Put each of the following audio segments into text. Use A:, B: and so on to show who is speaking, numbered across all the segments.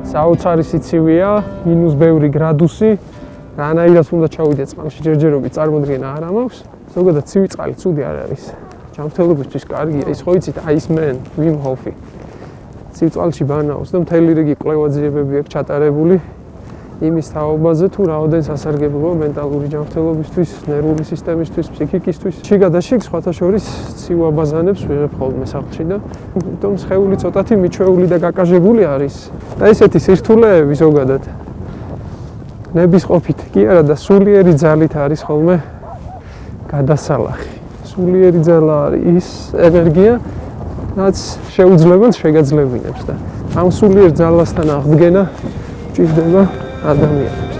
A: საოცარი სიცივეა, მინუს ბევრი გრადუსი. რანაირად უნდა ჩავიდე წყალში, ჯერჯერობით წარმოდგენა არ მაქვს. ზოგადად ცივი წყალი ცუდი არ არის. ჯანმრთელობისთვის კარგია, ის ხო იცით, Iceman, Wim Hof-ი. ცივ წყალში ბანაობს და მთელი რიგი კვლევა-ძიებები აქვს ჩატარებული იმის თაობაზე, თუ რაოდენ სასარგებლოა მენტალური ჯანმრთელობისთვის, ნერვული სისტემისთვის, ფსიქიკისთვის. შიგადაშიგ სხვათა შორის ცივ აბაზანებს ვიღებ ხოლმე სახლში და თუმცა სხეული ცოტათი მიჩვეული და გაკაჟებული არის. და ესეთი სირთულეები ზოგადად ნების ყოფით კი არა და სულიერი ძალით არის ხოლმე გადასალახი. სულიერი ძალა არის ის ენერგია, რაც შეუძლებელს შეგაძლებინებს და ამ სულიერ ძალასთან აღდგენა ჭირდება ადამიანებს.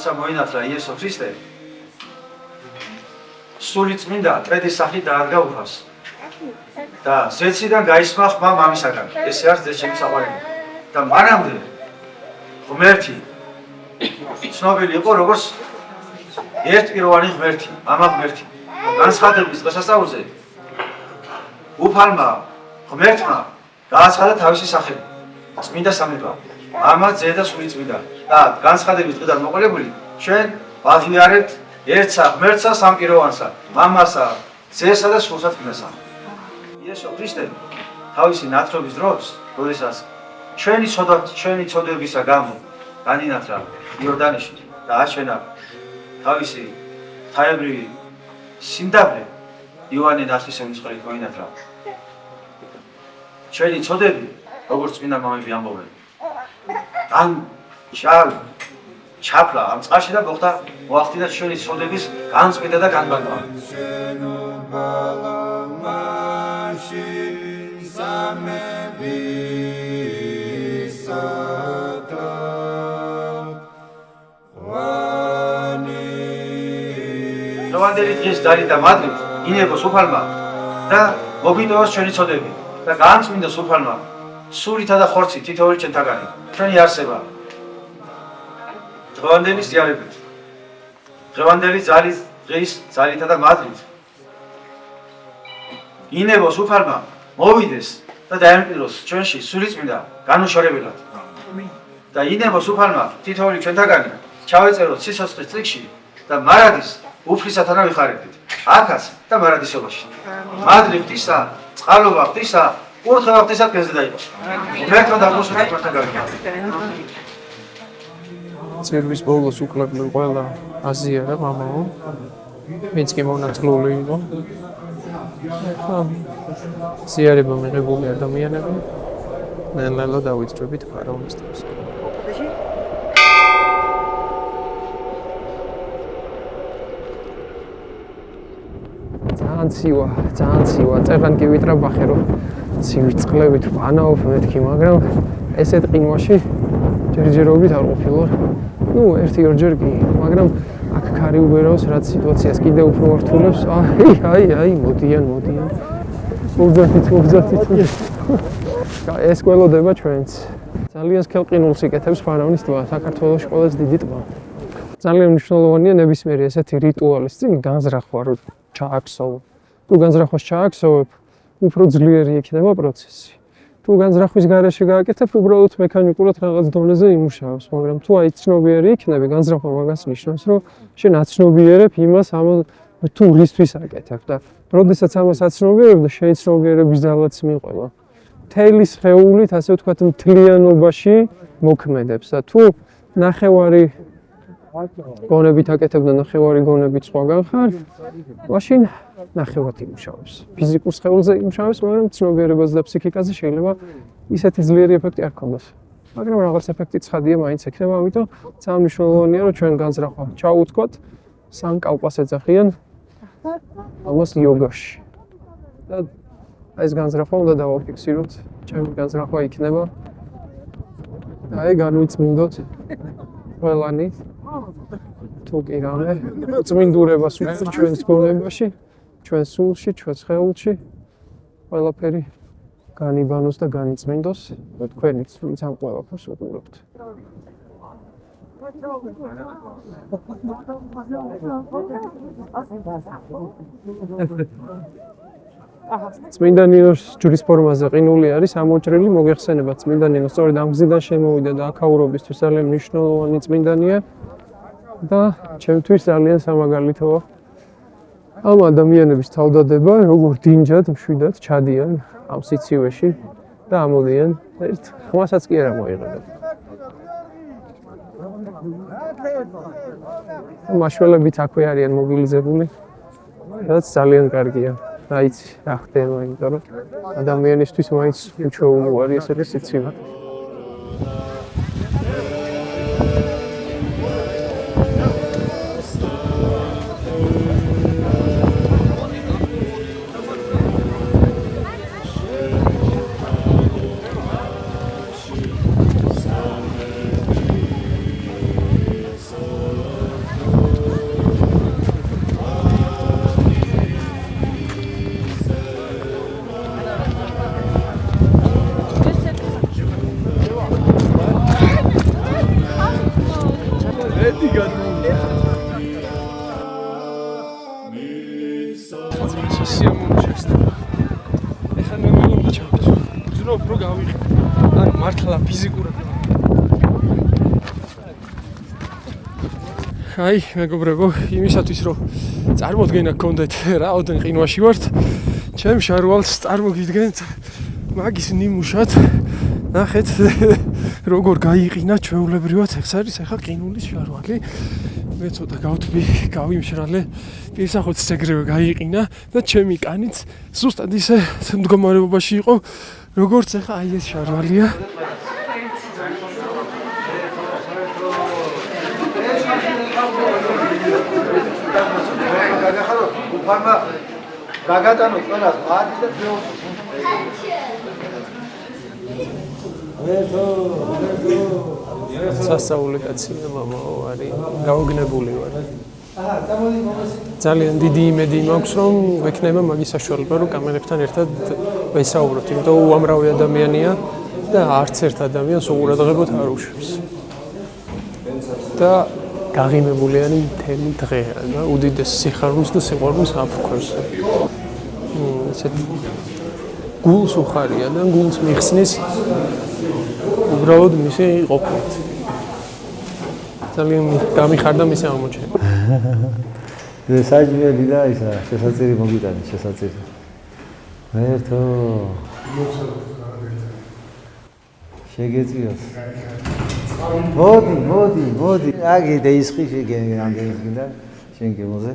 B: როცა მოინათლა იესო ქრისტე, სული წმინდა ტრედის სახით დაადგა უფალს და ზეციდან გაისმა ხმა მამისაგან. ესე არის ძეჩემი საყვარელი. და მანამდე ღმერთი ცნობილი იყო როგორც ერთპიროვანი ღმერთი, მამა ღმერთი. განცხადების დღესასწაულზე უფალმა ღმერთმა გააცხადა თავისი სახელი, წმინდა სამება. მამა, ძე და სული წმინდა. და განცხადების დღიდან მოყოლებული ჩვენ ვაღიარებთ ერთსა ღმერთსა სამპიროვანსა, მამასა, ძესა და სულსა წმინდასა. იესო ქრისტე თავისი ნათლობის დროს, როდესაც ჩვენი ცოდებისა გამო განინათლა იორდანეში და აჩვენა თავისი თაებრივი სიმდაბლე იოანე ნათლისმცემლის ხელით მოინათლა. ჩვენი ცოდები, როგორც წმინდა მამები ამბობენ, ან ჩაფლა ამ წყალში და მოხდა მოახდინა ჩვენი ცოდების განწყვეტა და განბანვა. დღევანდელი დღის დარი და მადლით ინებოს უფალმა და მოგვიტოვოს ჩვენი ცოდები და განწმინდოს უფალმა სულითა და ხორცით თითოეული ჩვენთაგანი ჩვენი არსება დღევანდელის ზიარებით, დღევანდელი დღის ძალითა და მადლით ინებოს უფალმა მოვიდეს და დაემკვიდროს ჩვენში სულიწმინდა განუშორებელად და ინებოს უფალმა თითოეული ჩვენთაგანი ჩავეწეროთ სიცოცხლის წიგნში და მარადის უფლისათანა ვიხარებდით აქაც და მარადისობაში. მადლი ღვთისა, წყალობა ღვთისა, კურთხევა ღვთისა თქვენზე დაიყოს. ღმერთმა დაგუსურთოთ თქვენთან გავიქცეთ.
A: წერვის ბოლოს უკლებლენ ყველა აზია და მამაო. მეც კი მონაწილეული იყო. ახლა ზიარება მიღებული ადამიანები ნელ-ნელა დავიწყებით ფარაონის დროს. ძალიან ცივა, წერან კი ვიტრაბახე რომ ცივი წყლებით ვანაობ მეთქი, მაგრამ ესეთ ყინვაში ჯერჯერობით არ ყოფილვარ. ნუ 1-2 ჯერ კი, მაგრამ აქ ქარი უბერავს, რაც სიტუაციას კიდევ უფრო ვართულებს. აი, მოდიან. მოვძათით. ეს გველოდება ჩვენც. ძალიან სქელ ყინულს იკეთებს ფარაონის ტბა, საქართველოში ყველაზე დიდი ტბა. ძალიან მნიშვნელოვანია ნებისმიერი ესეთი რიტუალის წინ განზრახვა, რომ ჩააქსოვო. თუ განზრახვას ჩააქსოვებ, უფრო ძლიერი იქნება პროცესი. თუ განზრახვის გარეშე გააკეთებ, უბრალოდ მექანიკურად რაღაც დონეზე იმუშავებს, მაგრამ თუ აი ცნობიერი იქნები, განზრახვა მაგას ნიშნავს, რომ შენ აცნობიერებ იმას, თუ რისთვის აკეთებ და როდესაც ამას აცნობიერებ და შენი ცნობიერების ძალაც მიყვება. თელი სხეულით, ასე ვთქვათ, მთლიანობაში მოქმედებს და თუ ნახევარი გონებით აკეთებ და ნახევარი გონებით სხვაგან ხარ, მაშინ ნახევარად იმუშავებს. ფიზიკურ სხეულზე იმუშავებს, მაგრამ ცნობიერებაზე და ფსიქიკაზე შეიძლება ისეთი ძლიერი ეფექტი არ ქონდეს. მაგრამ რაღაც ეფექტი ცხადია მაინც ექნება, ამიტომ ძალიან მნიშვნელოვანია, რომ ჩვენ განზრახვა ჩავუთქვათ, სანკალპას ეძახიან ამას იოგაში. და ეს განზრახვა უნდა დავაფიქსიროთ, ჩემი განზრახვა იქნება. აი, განვიწმინდოთ ყველანი. თუ კი რამე წმინდურებას ვუწევთ ჩვენს გონებაში, ჩვენს სულში, ჩვენს სხეულში, ყველაფერი განიბანოს და განიწმინდოს, და თქვენიც ვინც ამ ყველაფერს უყურებთ. წმინდა ნინოს ჯვრის ფორმაზე ყინული არის ამოჭრილი, მოგეხსენება წმინდა ნინო სწორედ ამ გზიდან შემოვიდა და აქაურობისთვის ძალიან მნიშვნელოვანი წმინდანია და ჩემთვის ძალიან სამაგალითოა ამ ადამიანების თავდადება, როგორ დინჯად, მშვიდად ჩადიან ამ სიცივეში და ამოდიან ერთ ხმასაც კი არ მოიღებენ. მაშველებით აქვე არიან მობილიზებული, რაც ძალიან კარგია. აიცი, რა ხდება, იმიტომ რომ ადამიანისთვის მაინც უჩვეულოა ესეთი სიცივე. აი, მეგობრებო, იმისათვის რომ წარმოდგენა გქონდეთ რა ოდენ ყინვაში ვართ, ჩემ შარვალს წარმოგიდგენთ მაგის ნიმუშად. ნახეთ როგორ გაიყინა ჩვეულებრივად, ეს არის ახლა ყინულის შარვალი. მე ცოტა გავთბი, გავიმშრალე, პირსახოც ეგრევე გაიყინა და ჩემი კანიც ზუსტად ისე მდგომარეობაში იყო, როგორც ახლა აი ეს შარვალია.
B: ფარმა გაგატანო ყველას მადი და ძეოს.
A: სასწაული კაცია მამაო არის, გაოგნებული ვარ. ძალიან დიდი იმედი მაქვს, რომ ვექნება მაგის საშუალება, რომ კამერებთან ერთად ვესაუბროთ, იმიტომ უამრავი ადამიანია და არც ერთ ადამიანს უყურადღებოდ არ უშვებს. და გაღიმებული არის მთელი დღე და უდიდეს სიხარულს და სიყვარულს აფუქებს. ესეთ გულს უხარია და გულს მიხსნის უბრალოდ მისი ყოფნა. ძალიან გამიხარდა მისი აღმოჩენა.
C: საჯმელი და ისა შესაძლებელი მოგიტანი შესაძლებელი. მერთო შეგეწიოს. მოდი. აგი და ისხი შეგენ ამდენი გინდა შენ გემოზე.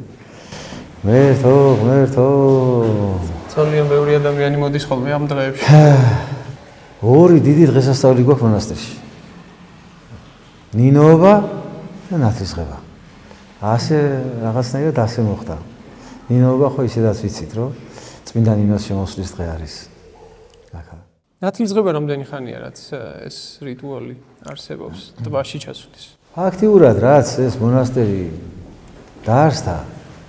C: ღმერთო.
A: ძალიან ბევრი ადამიანი მოდის ხოლმე ამ დღეებში.
C: ორი დიდი დღესასწაული გვაქვს მონასტერში. ნინოობა და ნათლისღება. ასე რაღაცნაირად ასე მოხდა. ნინოობა ხო ისედაც ვიცით, რომ წმინდა ნინოს შემოსვლის დღე არის. ახლა.
A: ნათლისღება რამდენი ხანია რაც ეს რიტუალი არსებობს ტბაში ჩასვლის?
C: აქტიურად რაც ეს მონასტერი დაარსდა,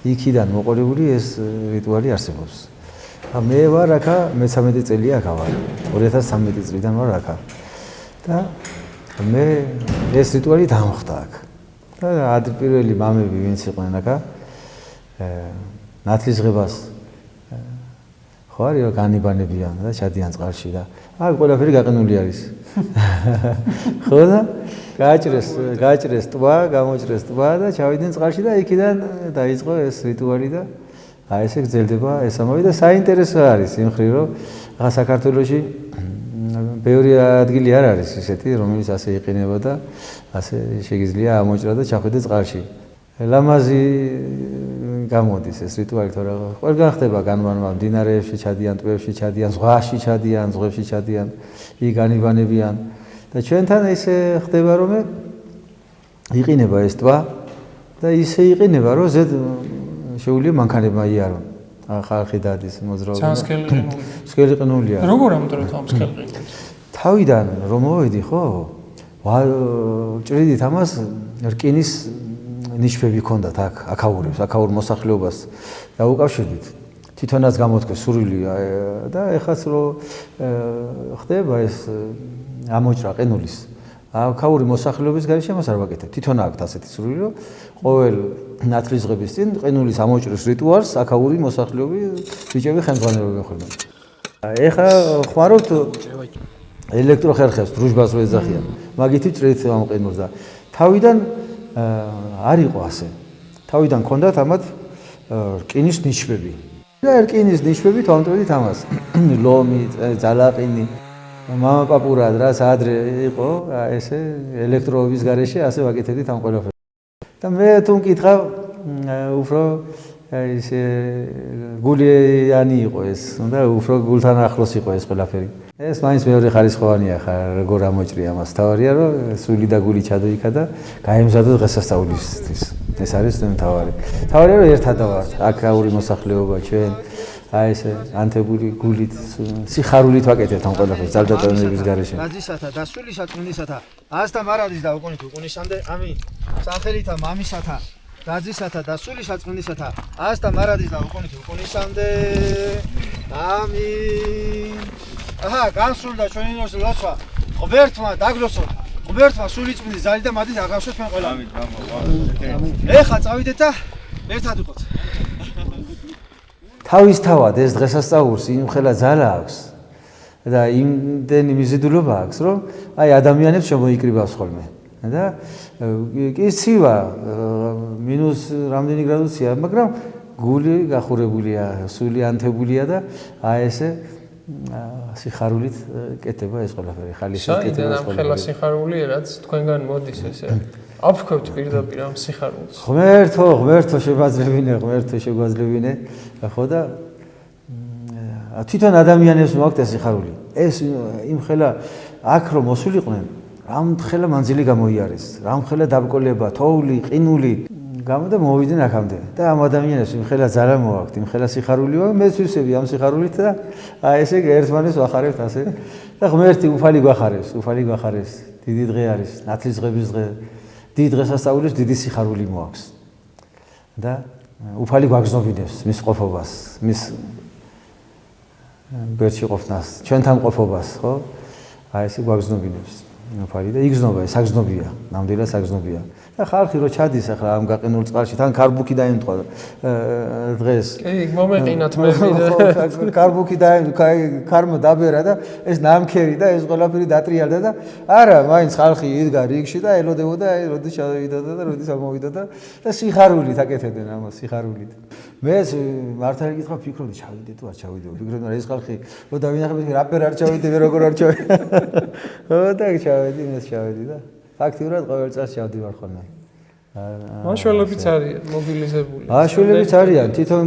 C: იქიდან მოყოლებული ეს რიტუალი არსებობს. მე ვარ აქა, მე 13 წელია აქა ვარ. 2013 წლიდან ვარ აქა. და მე ეს რიტუალი დამხდა აქ. და ადრე-პირველი მამები ვინც იყვნენ აქა, ნათლისღებას ხო არის რომ განიბანებიან და ჩადიან წყალში და აქ ყველაფერი გაყინული არის. ხო და გაჭრეს ტბა, გამოჭრეს ტბა და ჩავიდნენ წყალში და იქიდან დაიწყო ეს რიტუალი და აი ესე გრძელდება ეს ამბავი და საინტერესო არის იმ ხრივ რომ ახლა საქართველოში ბევრი ადგილი არ არის ისეთი რომელიც ასე იყინება და ასე შეგიძლია ამოჭრა და ჩახვიდე წყალში. ლამაზი გამოდის ეს რიტუალი თორე ყველგან ხდება განმანვა მდინარეებში ჩადიან, ტბებში ჩადიან, ზღვაში ჩადიან, ზღვებში ჩადიან, იქ განიბანებიან და ჩვენთან ესე ხდება რომ იყინება ეს ტბა და ისე იყინება რომ ზედ შეუძლია მანქანებმა იარონ. ხალხი დადის მოძრაობა. სქელი ყინულია.
A: როგორ ამතරოთ ამ სქელი ყინულს?
C: თავიდან რომ მოვედი ხო? ჭრიდით ამას რკინის ნიშნები ჰქონდათ აქ, აქაურ მოსახლეობას დაუკავშირდით. თვითონაც გამოთქვეს სურვილი და ეხაც რომ ხდება ეს ამოჭრა ყინულის. აქაური მოსახლეობის გარეშე მას არ ვაკეთებ. თვითონ აქვს ასეთი სურვილი, რომ ყოველ ნათლისღების წინ ყინულის ამოჭრის რიტუალს აქაური მოსახლეობის ბიჭები ხელმძღვანელობენ ხოლმე. ეხა ხმარობთ ელექტროხერხებს დრუჟბას რო ეძახიან. მაგითი ჭრით ამ ყინულს და თავიდან არ იყო ასე. თავიდან ჰქონდათ ამათ რკინის ნიშნები. და რკინის ნიშნებით ვამტვრით ამას. ლომი, ძალაყინი მამა პაპურად რაც ადრე იყო ესე ელექტროობის გარეშე ასე ვაკეთებდით ამ ყველაფერს. და მე თუ მკითხავ უფრო ესე გულიანი იყო ეს და უფრო გულთან ახლოს იყო ეს ყველაფერი. ეს მაინც მეორე ხარისხოვანია ხა როგორ ამოჭრია მას. თავარია რომ სული და გული ჩადოიქა და გაემზადო დღესასწაულისთვის. ეს არის თავარი. თავარია რომ ერთად ვართ აქაური მოსახლეობა ჩვენ აი ესე ანთებული გულით სიხარულით ვაკეთებთ ამ ყველაფერს ძალდატანების გარეშე.
B: გაძისათა და სულისა წმინდისათა ასთა მარადის და უკუნით უკუნისამდე ამინ. სახელითა მამისათა გაძისათა და სულისა წმინდისათა ასთა მარადის და უკუნით უკუნისამდე ამინ. აჰა განსრულდა ჩვენი ნორს ლოცვა. ღმერთმა დაგლოცოთ. ღმერთმა სული წმინდის ზალი და მადით აღავსოთ ჩვენ ყველა. ამინ. ეხა წავიდეთ და ერთად ვიყოთ.
C: თავისთავად ეს დღესასწაულს იმხელა ძალა აქვს და იმდენი მიზიდულობა აქვს, რომ აი ადამიანებს შემოიკრიბავს ხოლმე. და კი ცივა მინუს რამდენი გრადუსია, მაგრამ გული გახურებულია, სული ანთებულია და აი ესე სიხარულით კეთება ეს ყველაფერი, ხალისით კეთება ეს ყველაფერი.
A: საიდან ამ სიხარული რაც თქვენგან მოდის ესე. აფრქვევთ პირდაპირ ამ სიხარულს.
C: ღმერთო შეგვაძლებინე, ხო და თვითონ ადამიანებს მოაქვთ ეს სიხარული. ეს იმხელა აქ რომ მოსულიყვნენ, რამხელა მანძილი გამოიარეს, რამხელა დაბკოლება, თოვლი, ყინული გამოდა მოვიდნენ აქამდე და ამ ადამიანებს იმხელა ძალა მოაქვთ, იმხელა სიხარული ვარ, მეც ვისები ამ სიხარულით და აი ესე ერთმანეს ვახარებთ ასე და ღმერთი უფალი გვახარებს, დიდი დღე არის, ნათლისღების დღე. დიდ დღესასწაულის დიდი სიხარული მოაქვს და უფალი გვაგზნობინებს მის ყოფობას, მის გვერდში ყოფნას, ჩვენთან ყოფობას, ხო? აი ესე გვაგზნობინებს უფალი და იგზნობა, საგზნობია, ნამდვილად საგზნობია. და ხალხი რო ჩადის ახლა ამ გაყინულ წყალში, თან კარბუქი დაემთხვა დღეს.
A: კი, მომეყინათ მე.
C: კარბუქი ქარმა დაბერა და ეს ნამქერი და ეს ყველაფერი დატრიალდა და არა, მაინც ხალხი იდგა რიგში და ელოდებოდა, აი როდის ჩავიდოდა და როდის ამოვიდა და სიხარულით აკეთებდნენ ამას, სიხარულით. მეც მართალი გითხრა ფიქრობდი ჩავიდე თუ არ ჩავიდე. ფიქრობდი რა ეს ხალხი რო დავინახები რაპერ არ ჩავიდე, როგორ არ ჩავიდე. ხო და ჩავედი და ფაქტიურად ყოველ წელს ჩავდივარ ხოლმე.
A: მაშველებიც არიან მობილიზებული.
C: მაშველებიც არიან, თვითონ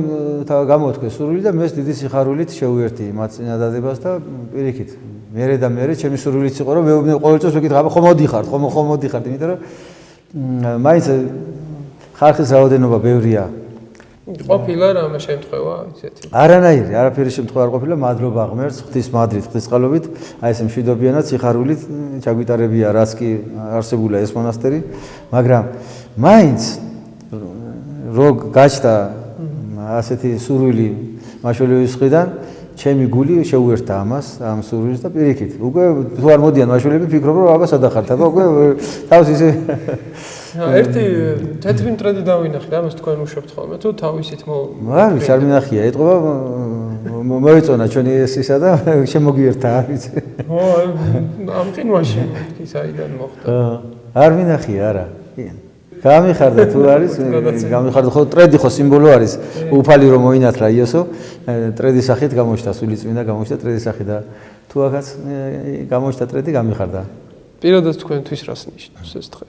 C: გამოთქვეს სურვილი და მეც დიდი სიხარულით შევუერთდი მათ წინადადებას და პირიქით. მერე და მერე ჩემი სურვილიც იყო რომ მე ყოველ წელს ვეკითხავ, ხო მოდიხართ, ხო მოდიხართ, იმიტომ რომ მაინც ხალხის რაოდენობა ბევრია.
A: ყოფილა რამე შემთხვევა ისეთი.
C: არანაირი, არაფერი შემთხვევა არ ყოფილა, მადლობა ღმერთს, ღვთის მადლით, ღვთისყალობით, აი ეს მშვიდობიანად სიხარულით ჩაგვიტარებია, რაც კი არსებულა ეს მონასტერი, მაგრამ მაინც რო გაჩნდა ასეთი სურვილი მაშველების მხრიდან, ჩემი გული შეუერთდა ამას, ამ სურვილს და პირიქით. უკვე თუ არ მოდიან მაშველები, ფიქრობ რომ აბა სადახართ, აბა უკვე თავს ისე
A: ერთი თეთრი მტრედი დავინახე, ამას თქვენ უშვებთ ხოლმე, თუ თავისით
C: არ ვიცი, არ მინახია, ეტყობა მოეწონა ჩვენი ეს ისა და შემოგვიერთა, არ ვიცი.
A: ხო, ამ ყინვაში კი საიდან მოხდა.
C: არ მინახია, არა. გამიხარდა თუ არის, გამიხარდა ხო ტრედი ხო სიმბოლო არის, უფალი რომ მოინათლა იესო, ტრედის სახით გამოჩნდა, სულიწმინდა გამოჩნდა ტრედის სახით და თუ ახაც გამოჩნდა ტრედი გამიხარდა.
A: პირადად თქვენთვის რას ნიშნავს ეს დღე?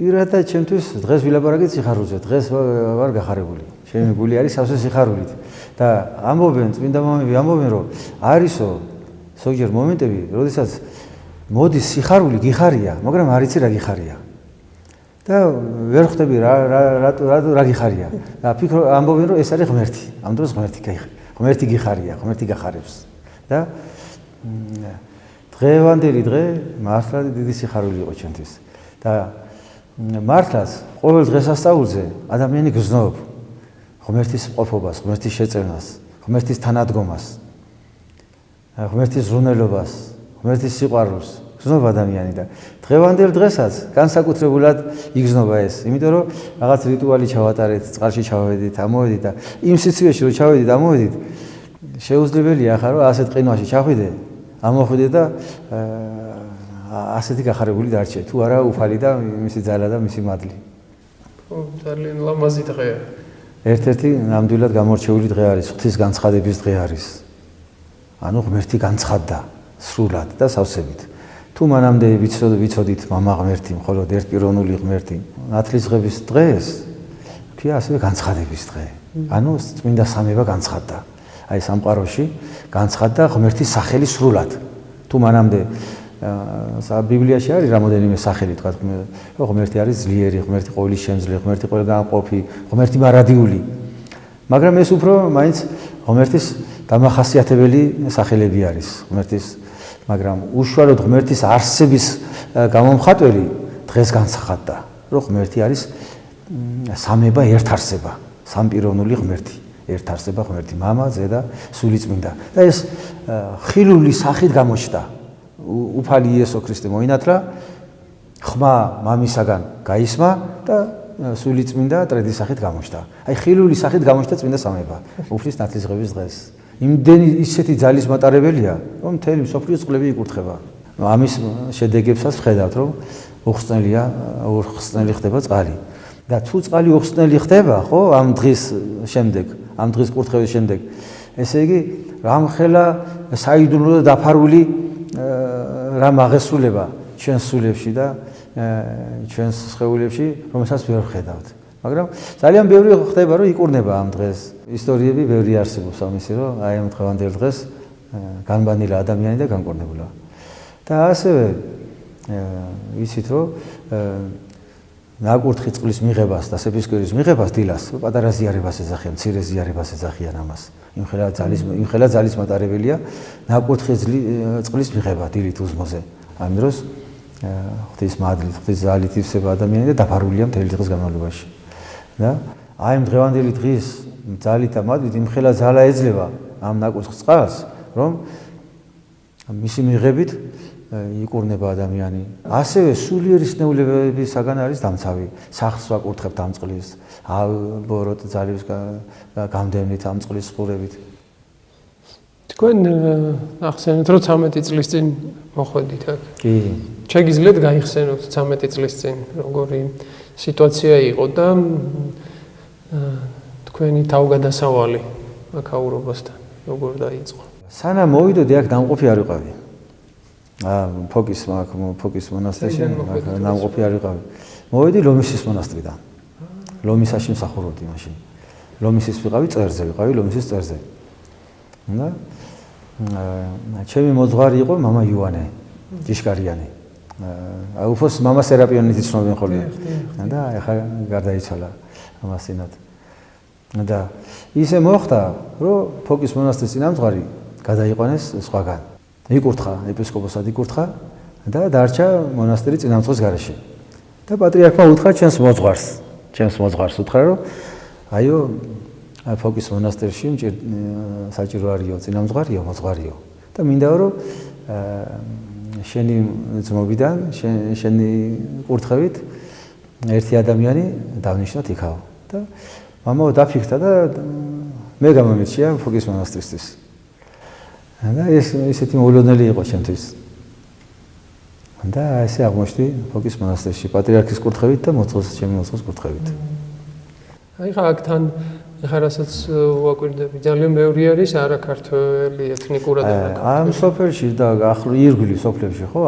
C: პირადად ჩემთვის დღეს ვილაპარაკეთ სიხარულზე, დღეს ვარ გახარებული. ჩემი გული არის სავსე სიხარულით და ამბობენ წმინდა მამები ამბობენ რომ არისო ზოგჯერ მომენტები, როდესაც მოდის სიხარული გიხარია, მაგრამ არ იცი რა გიხარია. და ვერ ხვდები რა გიხარია. და ფიქრობ ამბობენ რომ ეს არის ღმერთი. ამ დროს ღმერთი გიხარია, ღმერთი გახარებს. და დღევანდელი დღე მართლა დიდი სიხარული იყო ჩემთვის. და მართლაც ყოველ დღესასწაულზე ადამიანი გრძნობს ღმერთის ყოფობას, ღმერთის შეწევნას, ღმერთის თანადგომას, ღმერთის ზრუნველობას, ღმერთის სიყვარულს. გრძნობა ადამიანი და დღევანდელ დღესაც განსაკუთრებულად იგრძნობა ეს, იმიტომ რომ რაღაც რიტუალი ჩავატარეთ, წყალში ჩავედით, ამოვედით და იმ სიცივეში რომ ჩავედით, ამოვედით, შეუძლებელია ახლა რომ ასეთ ყინვაში ჩახვიდე, ამოხვიდე და ასეთი გახარებული დარჩე, თუ არა უფალი და მისი ძალა და მისი მადლი.
A: ხო, ძალიან ლამაზი დღეა.
C: ერთ-ერთი ნამდვილად გამორჩეული დღე არის, ღვთის განცხადების დღე არის. ანუ ღმერთი განცხადდა სრულად და სავსებით. თუ მანამდე ვიცოდით მამა ღმერთი, მხოლოდ ერთპიროვნული ღმერთი, ნათლისღების დღეს ქვია ასევე განცხადების დღე. ანუ წმინდა სამება განცხადდა. აი სამყაროში განცხადდა ღმერთის სახელი სრულად. თუ მანამდე ბიბლიაში არის რამოდენიმე სახელი, თქვა ღმერთი არის ძლიერი, ღმერთი ყოვლის შემძლე, ღმერთი ყველგანყოფი, ღმერთი მარადიული. მაგრამ ეს უფრო მაინც ღმერთის დამახასიათებელი სახელები არის, ღმერთის მაგრამ უშუალოდ ღმერთის არსების გამომხატველი დღეს განცხადდა, რომ ღმერთი არის სამება ერთარსება, სამპიროვნული ღმერთი, ერთარსება ღმერთი, მამა, ძე და სულიწმინდა. და ეს ხილული სახით გამოჩნდა. უფალი იესო ქრისტე მოინათლა, ხმა მამისაგან გაისმა და სულიწმინდა ტრედის სახით გამოჩნდა. აი ხილული სახით გამოჩნდა წმინდა სამება, უფლის ნათლისღების დღეს. იმდენი ისეთი ძალის მატარებელია, რომ მთელი მსოფლიოს წყლები იკურთხება. ამის შედეგებსაც ვხედავთ, რომ უხსნელი ხდება წყალი. და თუ წყალი უხსნელი ხდება, ხო, ამ დღის შემდეგ, ამ დღის კურთხევის შემდეგ, ესე იგი, რამხელა საიდუმლო და დაფარული რამ აღესრულება ჩვენს სულებში და ჩვენს სხეულებში, რომელსაც ვერ ვხედავთ. მაგრამ ძალიან ბევრი ხდება, რომ იკურნება ამ დღეს. ისტორიები ბევრი არსებობს ამისი, რომ აი ამ დღევანდელ დღეს განბანილა ადამიანი და განკურნებულა. და ასევე ვიცით, რომ ნაკურთხი წყლის მიღებას და სეფისკვერის მიღებას დილას პატარა ზიარებას ეძახიან, მცირე ზიარებას ეძახიან ამას. იმხელა ძალის მატარებელია ნაკურთხი წყლის მიღება დილით უზმოზე. ამ დროს ღვთის მადლით, ღვთის ძალით ივსება ადამიანი და დაფარულია მთელი დღის განმავლობაში. და აი ამ დღევანდელი დღის ძალით და მადლით იმხელა ძალა ეძლევა ამ ნაკურთხ წყალს, რომ მისი მიღებით იკურნება ადამიანი. ასევე სულიერი სნეულებებისაგან არის დამცავი. სახლს ვაკურთხებთ ამ წყლის, ბოროტ ძალების გამდევნით ამ წყლის ხურებით.
A: თქვენ ახსენეთ, რომ 13 წლის წინ მოხვედით აქ.
C: კი.
A: შეგიძლიათ გაიხსენოთ 13 წლის წინ როგორი სიტუაცია იყო და თქვენი თავგადასავალი აქაურობასთან როგორ დაიწყო? სანამ
C: მოვიდოდი აქ დამყოფი არ ვიყავი. ფოკის მონასტერში დამყოფი არ ვიყავი. მოვედი ლომისის მონასტრიდან. ლომისაში მსახურობდი მაშინ. ლომისის ვიყავი ლომისის წერზე. და ჩემი მოძღვარი იყო მამა იოანე ჯიშკარიანი. უფოს მამა სერაპიონით იცნობენ ხოლმე. და ეხლა გარდაიცვალა ამასინად. და ისე მოხდა, რომ ფოკის მონასტრის წინამძღვარი გადაიყვანეს სხვაგან. იკურთხა, ეპისკოპოსად იკურთხა და დარჩა მონასტრის წინამძღვრის გარეშე. და პატრიარქმა უთხრა ჩემს მოძღვარს უთხრა, რომ აიო ფოკის მონასტერში საჭირო არისო წინამძღვარიო, მოძღვარიო. და მინდა რომ შენი ძმობიდან, შენი კურთხევით ერთი ადამიანი დავნიშნოთ იქაო. და მამაო დაფიქრდა და მე გამომირჩია ფოკის მონასტრისთვის. და ესეთი მოულოდნელი იყო ჩემთვის. და ესე აღმოჩნდი ფოკის მონასტერში პატრიარქის კურთხევით და ჩემი მოძღვრის კურთხევით.
A: აი ხა აქთან ეხლა რასაც ვაკვირდები, ძალიან ბევრი არის არაქართველი ეთნიკურად
C: ამ სოფელში და ირგვლივ სოფლებში ხო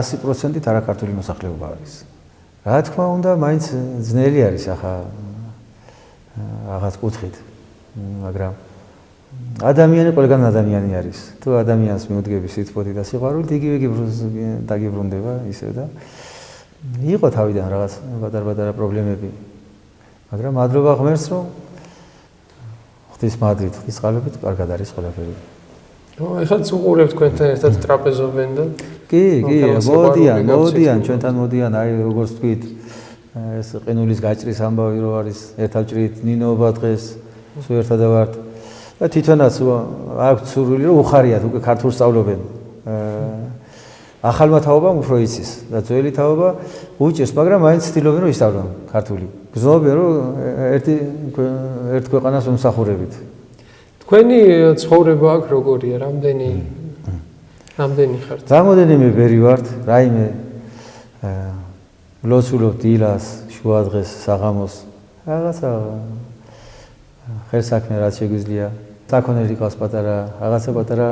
C: 100% არაქართული მოსახლეობა არის. რა თქმა უნდა, მაინც ძნელი არის ახლა რაღაც კუთხით, მაგრამ ადამიანი ყველგან ადამიანი არის. თუ ადამიანს მიუდგები სიტყვოთი და სიყვარულით, იგივე დაგიბრუნდება ისევ და იყო თავიდან რაღაც პატარ-პატარა პრობლემები. მაგრამ მადლობა ღმერთს, რომ ღვთის მადლით, ღვთის წყალობით კარგად არის ყველაფერი.
A: ეხლა უყურებ თქვენთან ერთად ტრაპეზობენ და
C: კი, მოდიან, ჩვენთან მოდიან, აი როგორც თქვით, ეს ყინულის გაჭრის ამბავი რო არის, ერთად ჭრით, ნინოობა დღეს, სულ ერთად ვართ. და თვითონაც აქვს სურვილი, რომ უხარიათ, უკვე ქართულს სწავლობენ. ახალმა თაობამ უფრო იცის და ძველი თაობა უჭირს, მაგრამ მაინც ცდილობენ, რომ ისწავლონ ქართული. გრძნობენ, რომ ერთ ქვეყანას უმსახურებით.
A: თქვენი ცხოვრება აქ როგორია? რამდენი ხართ?
C: რამოდენიმე ბერი ვართ, რაიმე ლოცულობ დილას, შუადღეს, საღამოს, რაღაცა ხელსაქმე რაც შეგვიძლია. საქონელი ყავს პატარა, რაღაცა პატარა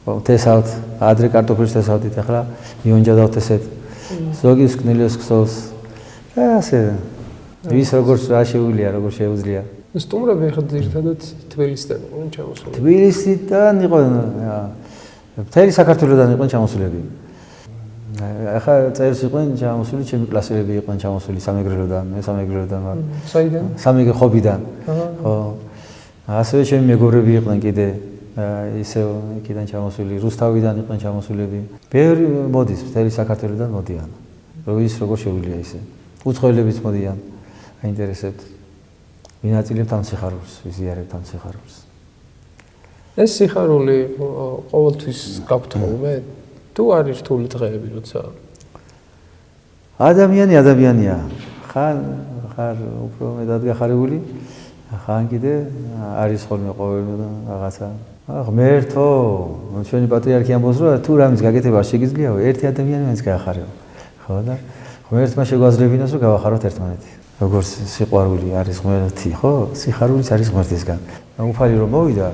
C: თესავთ, ადრე კარტოფილს თესავდით, ახლა მიონჯადავთ ესეთ. ზოგი სკნილოს ქსოვს. ასე ვის როგორც რა შეუძლია, როგორ შეუძლია.
A: სტუმრები ახლა ძირითადად თბილისიდან იყვნენ ჩამოსულები.
C: თბილისიდან იყო მთელი საქართველოსდან იყვნენ ჩამოსულები. ახლა წერს იყვნენ ჩამოსული, ჩემი კლასელები იყვნენ ჩამოსული სამეგრელოდან, მე სამეგრელოდან ვარ.
A: საიდან?
C: სამეგრელოდან. ხო. ასევე ჩემი მეგობრები იყვნენ კიდე ისე იქიდან ჩამოსული, რუსთავიდან იყვნენ ჩამოსულები. ბევრი მოდის, მთელი საქართველოსდან მოდიან. ის როგორ შეუძლია ისე. უცხოელებიც მოდიან, აინტერესებთ. ვინაწილებთ ამ სიხარულს, ვიზიარებთ ამ სიხარულს.
A: ეს სიხარული ყოველთვის გაგთხოვე? თუ არის რთული დღეები, როცა
C: ადამიანია. ხარ უფრო მეტად გახარებული, ხან კიდე არის ხოლმე ყოველდღე რაღაცა. ღმერთო, ჩვენი პატრიარქი ამბობს, რომ თუ რამის გაკეთება შეგიძლიაო, ერთი ადამიანი მაინც გაახარებო. ხო და ღმერთმა შეგვაძლევინოს, რომ გავახაროთ ერთმანეთი. როგორც სიყვარული არის ღმერთი, ხო? სიხარულიც არის ღმერთისგან. უფალი რომ მოვიდა,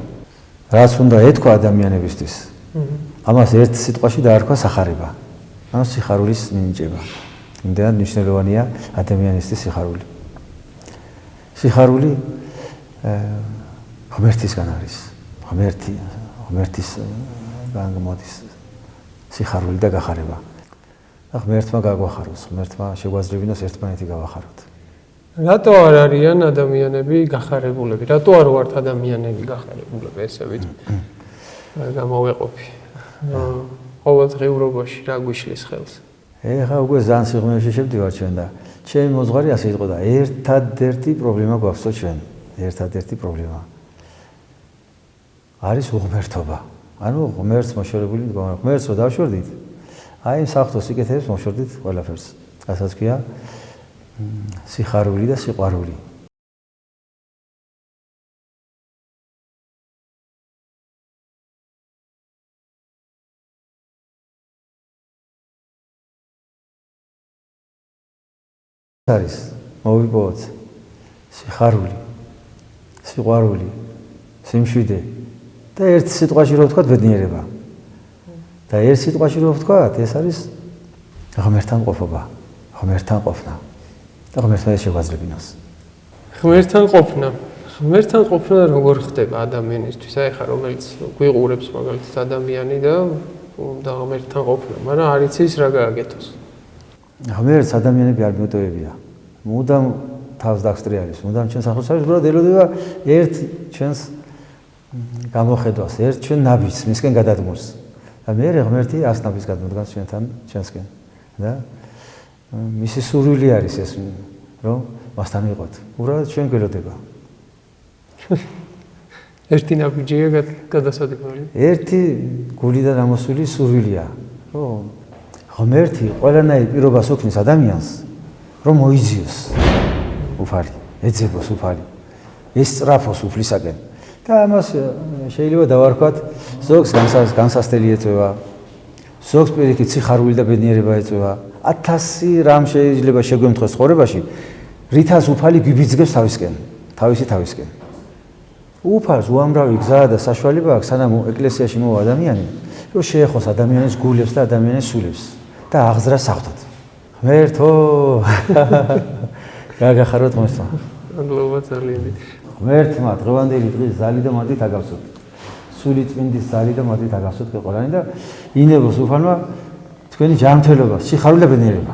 C: რაც უნდა ეთქვა ადამიანებისთვის. ამას ერთ სიტყვაში დაარქვა სახარება. ანუ სიხარულის მინიჭება. იმდენად მნიშვნელოვანია ადამიანისთვის სიხარული. სიხარული ღმერთისგან არის. ღმერთისგან მოდის სიხარული და გახარება. და ღმერთმა გაგვახაროს, ღმერთმა შეგვაძლევინოს ერთმანეთი გავახაროთ.
A: რატო არ არიან ადამიანები გახარებულები? რატო არ ვართ ადამიანები გახარებულები? ესე ვიცი. გამოვეყოფი. ყოველდღიურობაში რა გვიშლის ხელს?
C: ეხლა უკვე ძალიან სიღრმეში შევდივარ ჩვენ და ჩემი მოძღვარი ასე იყო, ერთადერთი პრობლემა გვაქვსო ჩვენ. ერთადერთი პრობლემა არის უღმერთობა. ანუ ღმერთს მოშორებული მდგომა. ღმერთს რო დავშორდით, აი საფრთხოს იკეთებს მოშორდით ყველაფერს. რასაც ქვია სიხარული და სიყვარული. არის მოვიპოვოთ სიხარული, სიყვარული, სიმშვიდე და ერთ სიტყვაში რო ვთქვათ ბედნიერება. და ერთ სიტყვაში რო ვთქვათ, ეს არის ღმერთთან ყოფობა. ღმერთთან ყოფნა და ღმერთთან შეგვაძლებინოს.
A: ღმერთთან ყოფნა როგორ ხდება ადამიანისთვის? აი ხა რომელიც გვიყურებს მაგალითად ადამიანი და ღმერთთან ყოფნა, მაგრამ არ იცის რა გააკეთოს.
C: ღმერთს ადამიანები არ მიუტოვებია. მუდამ თავს დაქსტრი არის, მუდამ ჩვენს ახლოს არის, უბრალოდ ელოდება ერთ ჩვენს გამოხედვას, ერთ ჩვენ ნაბიჯს, მისკენ გადადგმულს. და მე ღმერთი ასნაბის გადმოდგას ჩვენსკენ და მისი სურვილი არის ეს, რომ მასთან ვიყოთ. უბრალოდ ჩვენ გველოდება.
A: ერთი ნაბიჯია გადასადგმელი.
C: ერთი გულიდან ამოსული სურვილია, რომ ღმერთი ყველანაირ პირობას ოქმნის ადამიანს, რომ მოიძიოს უფალი, ეძებოს უფალი, ესწრაფოს უფლისაკენ. და ამას შეიძლება დავარქვათ, ზოგს განსასწრელი ეწევა, ზოგს პირიქით სიხარული და ბედნიერება ეწევა. 1000 რამ შეიძლება შეგვემთხვეს ცხოვრებაში, რითაც უფალი გვიბიძგებს თავისი თავისკენ. უფალს უამრავი გზა და საშუალება აქვს, სანამ ეკლესიაში მოვა ადამიანი, რომ შეეხოს ადამიანის გულებს და ადამიანის სულებს და აღზრას საღვთოდ. ღმერთო! გაგახაროთ მოსწვა.
A: მადლობა ძალიან დიდი.
C: ღმერთმა დღევანდელი დღის ზალი და მადლით აგავსოთ. სული წმინდის ზალი და მადლით აგავსოთ ყველანი და ინებოს უფალმა თქვენი ჯანმრთელობა, სიხარული და ბედნიერება.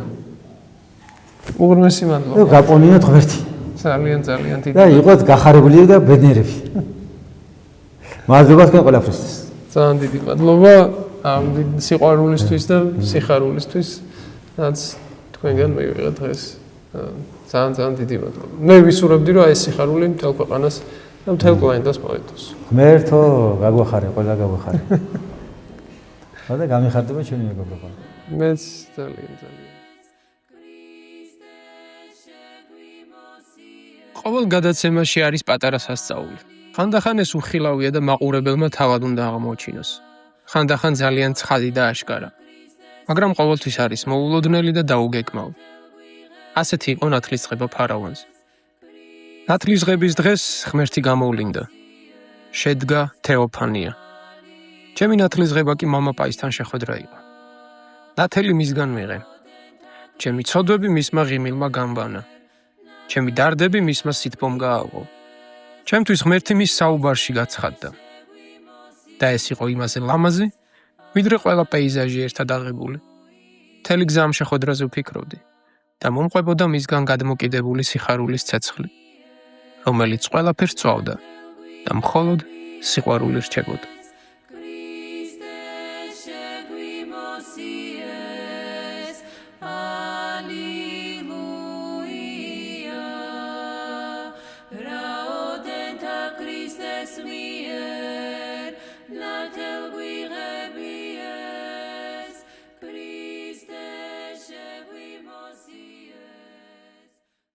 A: უღრმესი მადლობა.
C: და გაპონინოთ ღმერთი.
A: ძალიან დიდი.
C: და იყოთ გახარებული და ბედნიერები. მადლობა თქვენ ყველაფრისთვის.
A: ძალიან დიდი მადლობა ამ სიყვარულისთვის და სიხარულისთვის, რაც თქვენგან მივიღეთ დღეს. ძალიან დიდი მადლობა. მე ვისურვებდი, რომ ეს სიხარული მთელ ქვეყანას და მთელ პლანეტას მოედოს.
C: ღმერთო, გაგვახარე, ყველა გაგვახარე. და გამიხარდება ჩვენი მეგობრობა.
A: მეც ძალიან. ყოველ გადაცემაში არის პატარა სასწაული. ხანდახან ეს უხილავია და მაყურებელმა თავად უნდა აღმოჩინოს. ხანდახან ძალიან ცხადი და აშკარა. მაგრამ ყოველთვის არის მოულოდნელი და დაუგეგმავი. ასეთი იყო ნათლისღება ფარავანზე. ნათლისღების დღეს ღმერთი გამოვლინდა. შედგა თეოფანია. ჩემი ნათლისღება კი მამა პაისთან შეხვედრა იყო. ნათელი მისგან მიღე. ჩემი ცოდვები მისმა ღიმილმა გამბანა. ჩემი დარდები მისმა სითბომ გააღვო. ჩემთვის ღმერთი მის საუბარში გაცხადდა. და ეს იყო იმაზე ლამაზი, ვიდრე ყველა პეიზაჟი ერთად აღებული. მთელი გზა ამ შეხვედრაზე ვფიქრობდი და მომყვებოდა მისგან გადმოკიდებული სიხარულის ცეცხლი, რომელიც ყველაფერს წვავდა და მხოლოდ სიყვარული რჩებოდა.
D: Christes mier,